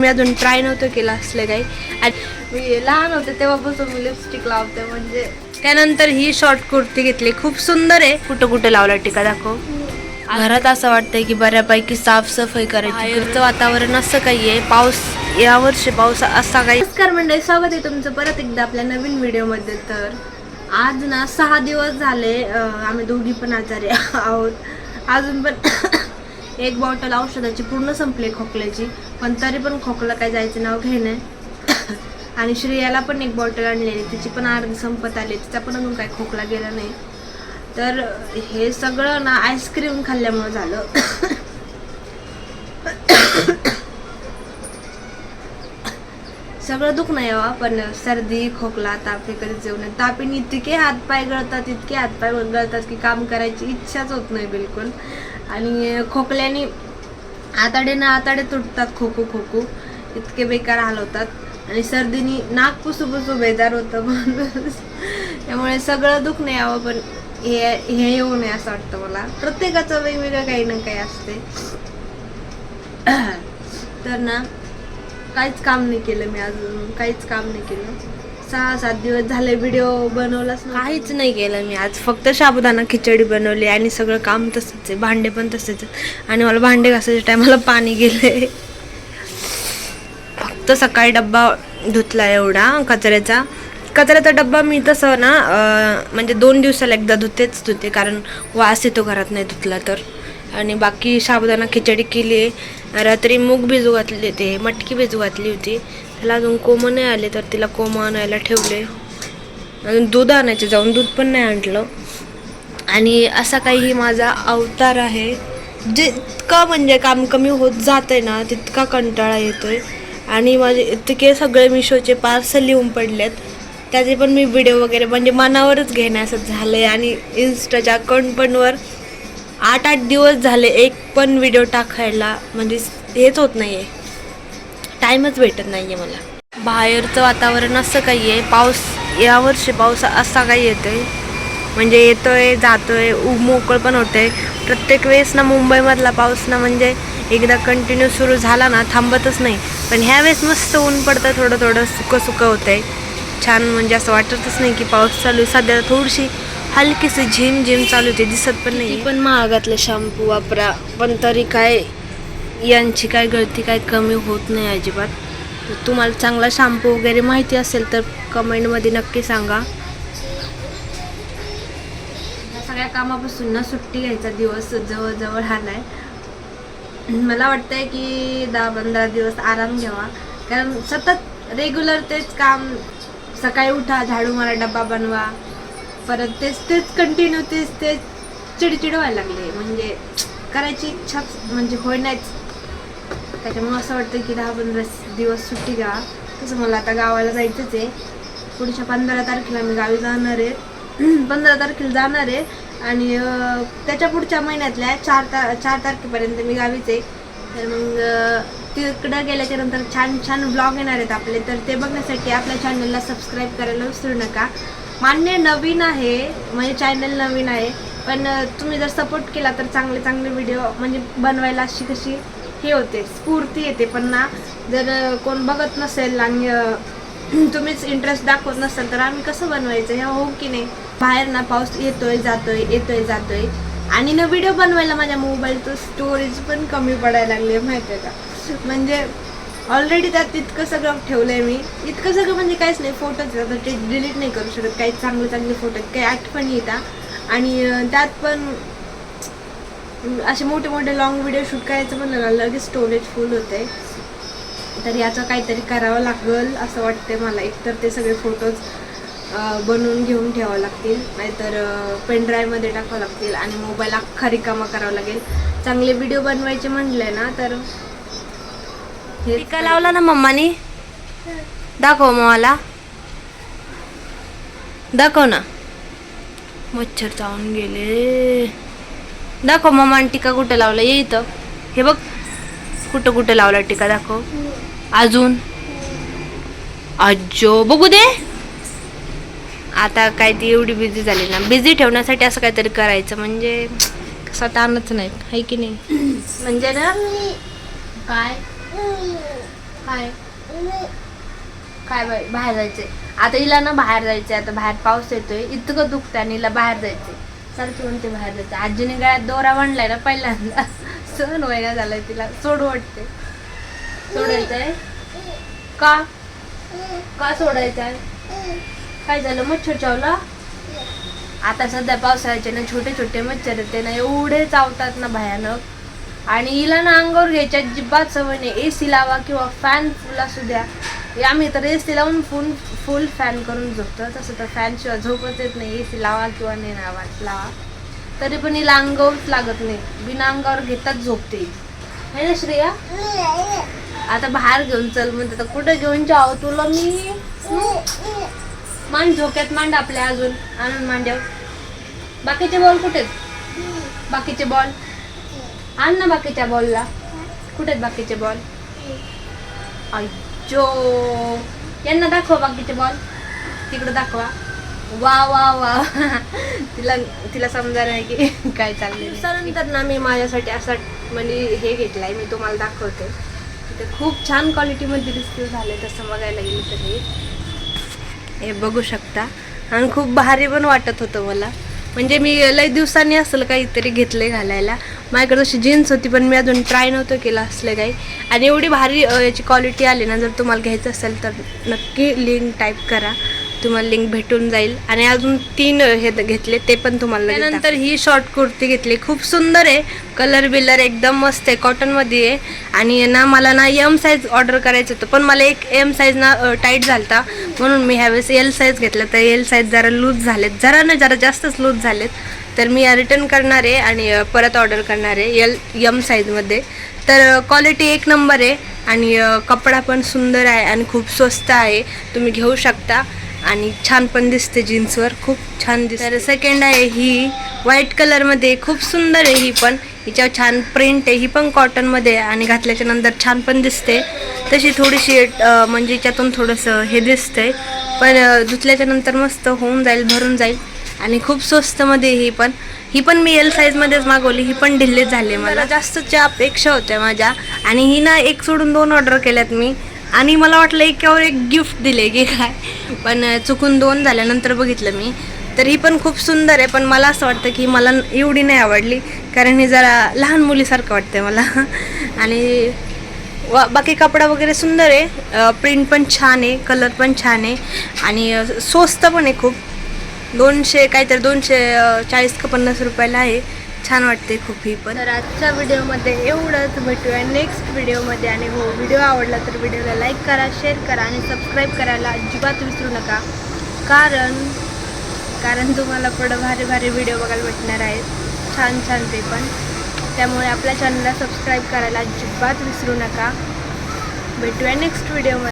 मी अजून ट्राय नव्हतं केलं असले काही. आणि मी लहान होते तेव्हापासून मी लिपस्टिक लावते. म्हणजे त्यानंतर ही शॉर्ट कुर्ती घेतली, खूप सुंदर आहे. कुठं कुठं लावला टीका दाखव. घरात असं वाटतंय की बऱ्यापैकी साफसफाई करायची. बाहेरचं वातावरण असं काही आहे. पाऊस यावर्षी पाऊस असा काही. नमस्कार मंडळी, स्वागत आहे तुमचं परत एकदा आपल्या नवीन व्हिडिओमध्ये. तर आज ना 6 दिवस झाले आम्ही दोघी पण आजारी आहोत. अजून पण एक बॉटल औषधाची पूर्ण संपली खोकल्याची, पण तरी पण खोकला काय जायचं नाव घेणे. आणि श्रेयाला पण एक बॉटल आणलेली, तिची पण अर्धी संपत आली, तिचा पण अजून काही खोकला गेला नाही. तर हे सगळं ना आईस्क्रीम खाल्ल्यामुळे झालं. सगळं दुख नाही यावं, पण सर्दी खोकला ताप हे कधीच येऊ नये. तापीने इतके हातपाय गळतात, इतके हातपाय गळतात की काम करायची इच्छाच होत नाही बिलकुल. आणि खोकल्याने आताडे तुटतात, खोकू इतके बेकार हाल होतात. आणि सर्दीने नाक पुसू बेजार होतं माणूस. त्यामुळे सगळं दुख नाही यावं, पण हे येऊ नये असं वाटतं मला. प्रत्येकाचं वेगवेगळं काही ना काही असते. तर ना काहीच काम नाही केलं मी, अजून काहीच काम नाही केलं. 6-7 दिवस झाले व्हिडिओ बनवलाच नाही, काहीच नाही केलं मी. आज फक्त साबुदाणा खिचडी बनवली आणि सगळं काम तसंच आहे. भांडे पण तसेच. आणि मला भांडे घासायच्या टायमाला पाणी गेले. फक्त सकाळी डब्बा धुतला एवढा कचऱ्याचा डब्बा मी तसं ना म्हणजे 2 दिवसाला एकदा धुते, कारण वास येतो घरात नाही धुतला तर. आणि बाकी साबुदाणा खिचडी केली. रात्री मूग भिजू घातले होते, मटकी भिजू घातली होती. त्याला अजून कोमं नाही आले, तर तिला कोमं आणायला ठेवले. अजून दूध आणायचे जाऊन, दूध पण नाही आणलं. आणि असा काही माझा अवतार आहे. जितका म्हणजे काम कमी होत जातंय ना, तितका कंटाळा येतोय. आणि माझे इतके सगळे मिशोचे पार्सल लिहून पडलेत, त्याचे पण मी व्हिडिओ वगैरे म्हणजे मनावरच घेण्याचं झालंय. आणि इन्स्टाच्या अकाउंट पण वर 8-8 दिवस झाले एक पण व्हिडिओ टाकायला म्हणजे हेच होत नाहीये, टाइमच भेटत नाहीये मला. बाहेरचं वातावरण असं काही आहे. पाऊस यावर्षी पाऊस असा काही येतोय, म्हणजे येतोय जातोय, मोकळ पण होतंय. प्रत्येक वेळेस ना मुंबईमधला पाऊस ना म्हणजे एकदा कंटिन्यू सुरू झाला ना थांबतच नाही. पण ह्या वेळेस मस्त ऊन पडतं, थोडं सुकं होतंय छान. म्हणजे असं वाटतच नाही की पाऊस चालू आहे. सध्या थोडीशी हलकीशी झिम चालू होते, दिसत पण नाही. पण महागातले शॅम्पू वापरा, पण तरी काय यांची काय गळती काय कमी होत नाही अजिबात. तुम्हाला चांगला शॅम्पू वगैरे माहिती असेल तर कमेंटमध्ये नक्की सांगा. सगळ्या कामापासून ना सुट्टी घ्यायचा दिवस जवळ आलाय. मला वाटतंय की 10-15 दिवस आराम घ्यावा, कारण सतत रेग्युलर तेच काम. सकाळी उठा, झाडू मारा, डब्बा बनवा, परत तेच कंटिन्यू तेच चिडचिड व्हायला लागले. म्हणजे करायची इच्छा म्हणजे होईनाच. त्याच्यामुळे असं वाटतं की 10-15 दिवस सुट्टी घ्या. तसं मला आता गावाला जायचंच आहे. पुढच्या 15 तारखेला मी गावी जाणार आहे. 15 तारखेला जाणार आहे. आणि त्याच्या पुढच्या महिन्यातल्या 4 तारखेपर्यंत मी गावीच आहे. तर मग तिकडं गेल्याच्या नंतर छान ब्लॉग येणार आहेत आपले. तर ते बघण्यासाठी आपल्या चॅनलला सबस्क्राईब करायला विसरू नका. मान्य नवीन आहे, म्हणजे चॅनल नवीन आहे, पण तुम्ही जर सपोर्ट केला तर चांगले व्हिडिओ म्हणजे बनवायला अशी कशी हे होते, स्फूर्ती येते. पण ना जर कोण बघत नसेल आणि तुम्हीच इंटरेस्ट दाखवत नसेल तर आम्ही कसं बनवायचं हे, हो की नाही. बाहेर ना पाऊस येतोय जातोय. आणि ना व्हिडिओ बनवायला माझ्या मोबाईलचं स्टोरेज पण कमी पडायला लागले, माहिती आहे का. म्हणजे ऑलरेडी त्यात इतकं सगळं ठेवलंय मी, इतकं सगळं म्हणजे काहीच नाही. फोटोच आता ते डिलीट नाही करू शकत. काही चांगले फोटो, काही आठवणी येतात. आणि त्यात पण असे मोठे लॉंग व्हिडिओ शूट करायचं म्हणलं ना लगेच स्टोरेज फुल होते. तर याचं काहीतरी करावं लागेल असं वाटते मला. एकतर ते सगळे फोटोज बनवून घेऊन ठेवावं लागतील, नाहीतर पेनड्राईव्हमध्ये टाकावं लागतील. आणि मोबाईल अख्खा रिकामा करावा लागेल. चांगले व्हिडिओ बनवायचे म्हणले ना तर हे टीका लावला ना मम्मानी, दाखव मला, दाखव ना. मच्छर चावून गेले. दाखव मम्माने टीका कुठे लावला, ये इथं. हे बघ कुठं लावला टीका, दाखव. अजून आजो बघू दे. आता काय ती एवढी बिझी झाली ना, बिझी ठेवण्यासाठी असं काहीतरी करायचं म्हणजे कसं ताणच नाही, आहे की नाही. म्हणजे ना काय काय काय बाहेर जायचंय आता हिला ना, बाहेर जायचंय. आता बाहेर पाऊस येतोय, इतकं दुखतंय आणि हिला बाहेर जायचंय. सारखी म्हणते बाहेर जायचं. आजीने गळ्यात दोरा बांधलाय ना पहिल्यांदा, सहन व्हायला झालाय तिला. सोड वाटते. सोडायचंय का? का सोडायचंय? काय झालं? मच्छर चावला? आता सध्या पावसाळ्याचे ना छोटे छोटे मच्छर येते ना, एवढे चावतात ना भयानक. आणि हिला ना अंगावर घ्यायच्या अजिबात सवय नाही. एसी लावा किंवा फॅन फुल असू द्या, आम्ही तर एसी लावून फुल फॅन करून झोपतो. तसं तर फॅन शिवाय झोपच येत नाही. एसी लावा किंवा नाही लावा तरी पण हिला अंगावरच लागत नाही. बिना अंगावर घेताच झोपते है ना श्रेया? आता बाहेर घेऊन चल म्हणते, तर कुठे घेऊन जाऊ तुला मी? मान झोक्यात मांड आपल्या, अजून आणून मांडव. बाकीचे बॉल कुठे? बाकीचे बॉल आण ना. बाकीच्या बॉलला कुठे बाकीचे बॉल? अय्यो, यांना दाखवा बाकीचे बॉल. तिकडे दाखवा. वा वा वा. तिला समजा नाही की काय चाललंय. दिवसानंतर ना मी माझ्यासाठी असा म्हणजे हे घेतलाय, मी तुम्हाला दाखवते. ते खूप छान क्वालिटीमध्ये रिसीव झाले तसं बघायला गेलं तरी. हे बघू शकता. आणि खूप भारी पण वाटत होतं मला. म्हणजे मी लई दिवसांनी असलं काहीतरी घेतले घालायला. माझ्याकडे अशी जीन्स होती पण मी अजून ट्राय नव्हतं केलं असलं काही. आणि एवढी भारी याची क्वालिटी आली ना, जर तुम्हाला घ्यायचं असेल तर नक्की लिंक टाईप करा, तुम्हाला लिंक भेटून जाईल. आणि अजून 3 हे घेतले, ते पण तुम्हाला. त्यानंतर ही शॉर्ट कुर्ती घेतली, खूप सुंदर आहे. कलर बिलर एकदम मस्त आहे, कॉटनमध्ये आहे. आणि ना मला ना एम साईज ऑर्डर करायचं होतं, पण मला एक एम साईज ना टाईट झालता, म्हणून मी ह्यावेळेस एल साईज घेतलं. तर एल साईज जरा लूज झालेत, जरा जास्तच लूज झालेत. तर मी रिटर्न करणार आहे आणि परत ऑर्डर करणार आहे एम साईजमध्ये. तर क्वालिटी एक नंबर आहे आणि कपडा पण सुंदर आहे आणि खूप स्वस्त आहे. तुम्ही घेऊ शकता आणि छान पण दिसते जीन्सवर, खूप छान दिसते. तर सेकंड आहे ही व्हाईट कलरमध्ये, खूप सुंदर आहे ही पण. हिच्यावर छान प्रिंट आहे, ही पण कॉटनमध्ये आहे आणि घातल्याच्या नंतर छान पण दिसते. तशी थोडीशी म्हणजे हिच्यातून थोडंसं हे दिसतंय, पण धुतल्याच्या नंतर मस्त होऊन जाईल, भरून जाईल. आणि खूप स्वस्तमध्ये ही पण मी एल साईजमध्येच मागवली. ही पण ढिल्ली झाली. मला जास्तच्या अपेक्षा होत्या माझ्या, आणि ही ना 1 सोडून 2 ऑर्डर केल्यात मी. आणि मला वाटलं एकावर एक गिफ्ट दिले की काय, पण चुकून 2 झाल्यानंतर बघितलं मी. तर ही पण खूप सुंदर आहे, पण मला असं वाटतं की मला एवढी नाही आवडली, कारण ही जरा लहान मुलीसारखं वाटते मला. आणि बाकी कपडा वगैरे सुंदर आहे, प्रिंट पण छान आहे, कलर पण छान आहे आणि स्वस्त पण आहे खूप. 240 का 50 रुपयाला आहे. छान वाटते खूप ही पण. तर आजच्या व्हिडिओमध्ये एवढंच. भेटूया नेक्स्ट व्हिडिओमध्ये. आणि हो, व्हिडिओ आवडला तर व्हिडिओला लाईक करा, शेअर करा आणि सबस्क्राईब करायला अजिबात विसरू नका, कारण तुम्हाला पुढं भारी भारी व्हिडिओ बघायला भेटणार आहेत, छान ते पण. त्यामुळे आपल्या चॅनलला सबस्क्राईब करायला अजिबात विसरू नका. भेटूया नेक्स्ट व्हिडिओमध्ये.